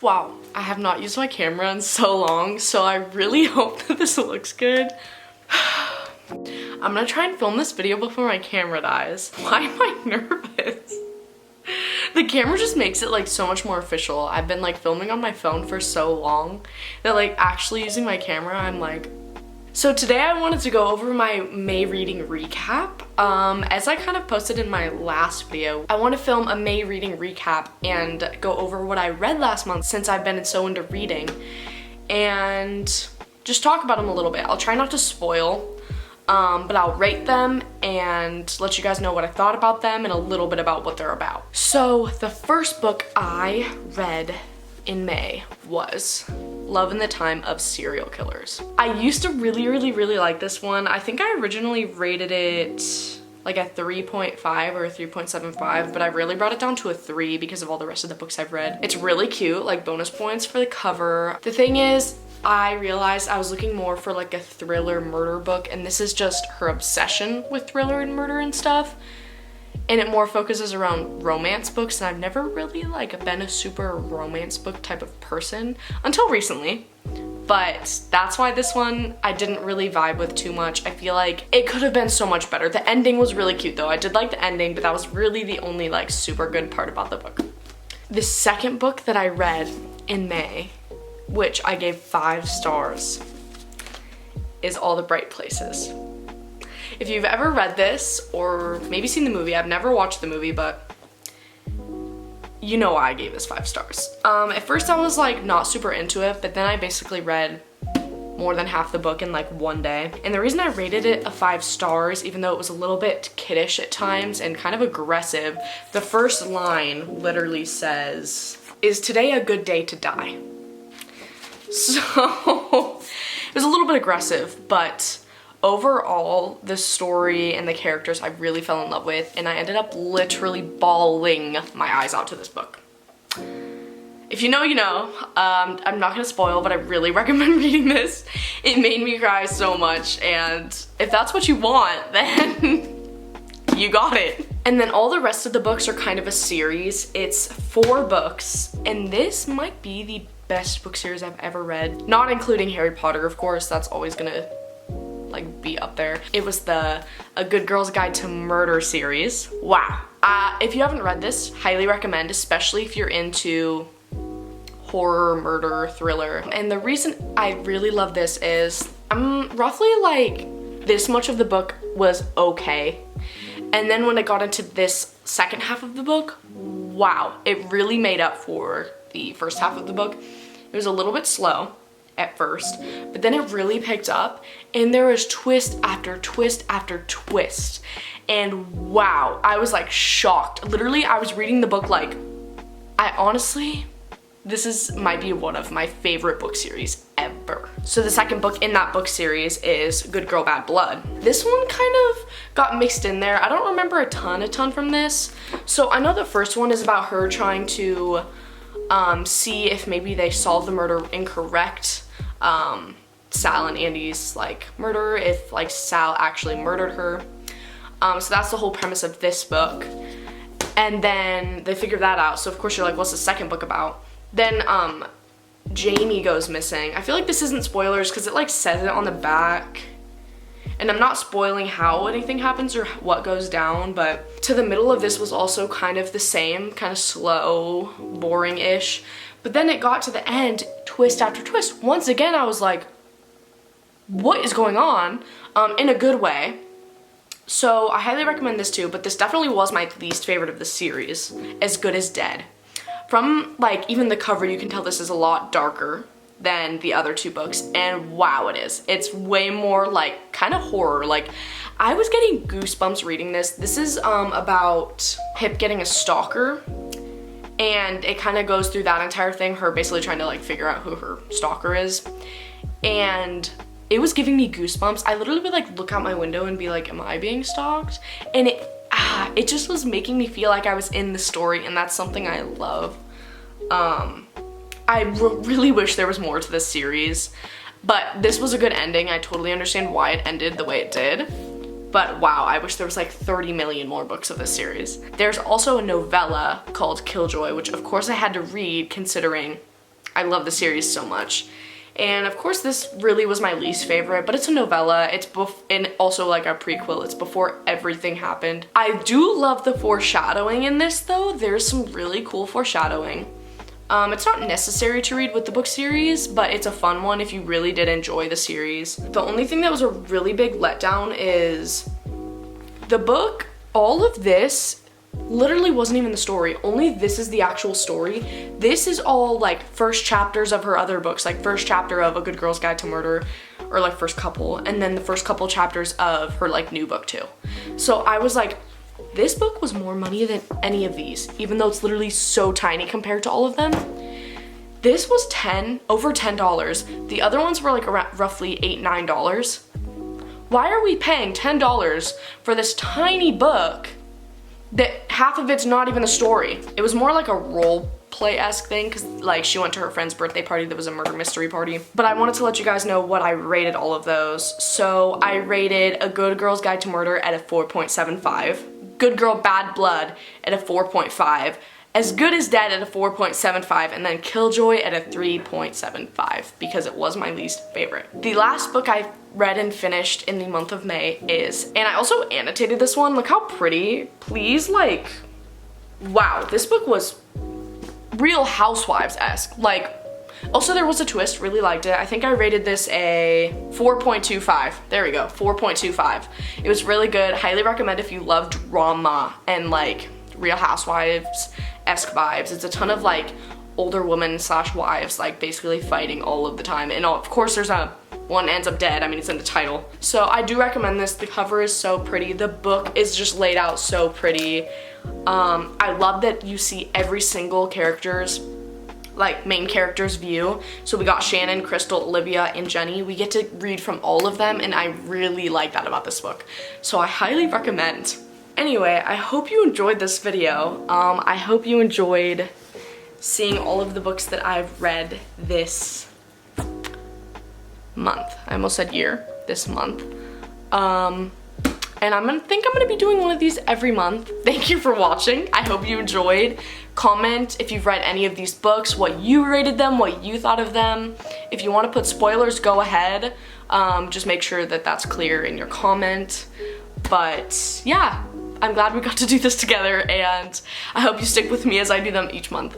Wow, I have not used my camera in so long, so I really hope that this looks good. I'm gonna try and film this video before my camera dies. Why am I nervous? The camera just makes it like so much more official. I've been like filming on my phone for so long that like actually using my camera, I'm like... So today I wanted to go over my May reading recap. As I kind of posted in my last video, I want to film a May reading recap and go over what I read last month since I've been so into reading and just talk about them a little bit. I'll try not to spoil, but I'll rate them and let you guys know what I thought about them and a little bit about what they're about. So the first book I read in May was Love in the Time of Serial Killers. I used to really like this one. I think I originally rated it like a 3.5 or a 3.75, but I really brought it down to a 3 because of all the rest of the books I've read. It's really cute, like bonus points for the cover. The thing is, I realized I was looking more for like a thriller murder book, and this is just her obsession with thriller and murder and stuff. And it more focuses around romance books, and I've never really like been a super romance book type of person until recently. But that's why this one I didn't really vibe with too much. I feel like it could have been so much better. The ending was really cute though. I did like the ending, but that was really the only like super good part about the book. The second book that I read in May, which I gave 5 stars, is All the Bright Places. If you've ever read this or maybe seen the movie, I've never watched the movie, but you know why I gave this 5 stars. At first I was like not super into it, but then I basically read more than half the book in like one day. And the reason I rated it a 5 stars, even though it was a little bit kiddish at times and kind of aggressive, the first line literally says, "Is today a good day to die?" So it was a little bit aggressive, but overall, the story and the characters I really fell in love with, and I ended up literally bawling my eyes out to this book. If you know, you know. I'm not gonna spoil, but I really recommend reading this. It made me cry so much, and if that's what you want, then you got it. And then all the rest of the books are kind of a series. It's 4 books, and this might be the best book series I've ever read. Not including Harry Potter, of course, that's always gonna like be up there. It was the A Good Girl's Guide to Murder series. Wow. If you haven't read this, highly recommend, especially if you're into horror, murder, thriller. And the reason I really love this is I'm roughly like this much of the book was okay. And then when I got into this second half of the book, wow, it really made up for the first half of the book. It was a little bit slow at first, but then it really picked up, and there was twist after twist after twist, and wow, I was like shocked. Literally, I was reading the book like, this might be one of my favorite book series ever. So the second book in that book series is Good Girl Bad Blood. This one kind of got mixed in there. I don't remember a ton from this. So I know the first one is about her trying to see if maybe they solved the murder incorrect. Sal and Andy's like murder, if like Sal actually murdered her. So that's the whole premise of this book. And then they figure that out. So of course you're like, what's the second book about? Then Jamie goes missing. I feel like this isn't spoilers because it like says it on the back. And I'm not spoiling how anything happens or what goes down, but to the middle of this was also kind of the same, kind of slow, boring-ish. But then it got to the end, twist after twist. Once again, I was like, what is going on? In a good way. So I highly recommend this too, but this definitely was my least favorite of the series, As Good as Dead. From like even the cover, you can tell this is a lot darker than the other 2 books, and wow, it is. It's way more like kind of horror. Like I was getting goosebumps reading this. This is about Pip getting a stalker, and it kind of goes through that entire thing, her basically trying to like figure out who her stalker is, and it was giving me goosebumps. I literally would like look out my window and be like, am I being stalked? And it just was making me feel like I was in the story, and that's something I love. I really wish there was more to this series, but this was a good ending. I totally understand why it ended the way it did. But wow, I wish there was like 30 million more books of this series. There's also a novella called Killjoy, which of course I had to read considering I love the series so much. And of course this really was my least favorite, but it's a novella. It's and also like a prequel. It's before everything happened. I do love the foreshadowing in this though. There's some really cool foreshadowing. It's not necessary to read with the book series, but it's a fun one if you really did enjoy the series. The only thing that was a really big letdown is the book, all of this literally wasn't even the story. Only this is the actual story. This is all like first chapters of her other books, like first chapter of A Good Girl's Guide to Murder, or like first couple, and then the first couple chapters of her like new book too. So I was like, this book was more money than any of these, even though it's literally so tiny compared to all of them. This was over $10. The other ones were like around roughly $8, $9. Why are we paying $10 for this tiny book that half of it's not even the story? It was more like a role play-esque thing because like she went to her friend's birthday party that was a murder mystery party. But I wanted to let you guys know what I rated all of those. So I rated A Good Girl's Guide to Murder at a 4.75. Good Girl Bad Blood at a 4.5. As Good as Dead at a 4.75, and then Killjoy at a 3.75 because it was my least favorite. The last book I read and finished in the month of May is, and I also annotated this one, look how pretty. Please, like, wow, this book was Real Housewives-esque. Like, also there was a twist, really liked it. I think I rated this a 4.25. There we go, 4.25. It was really good, highly recommend if you love drama and like Real Housewives-esque vibes. It's a ton of like older women slash wives like basically fighting all of the time. And of course there's one ends up dead. I mean, it's in the title. So I do recommend this. The cover is so pretty. The book is just laid out so pretty. I love that you see every single character's like main character's view. So we got Shannon, Crystal, Olivia, and Jenny. We get to read from all of them, and I really like that about this book. So I highly recommend. Anyway, I hope you enjoyed this video. I hope you enjoyed seeing all of the books that I've read this month. I almost said year, this month. And I think I'm gonna be doing one of these every month. Thank you for watching. I hope you enjoyed. Comment if you've read any of these books, what you rated them, what you thought of them. If you want to put spoilers, go ahead. Just make sure that that's clear in your comment. But yeah, I'm glad we got to do this together, and I hope you stick with me as I do them each month.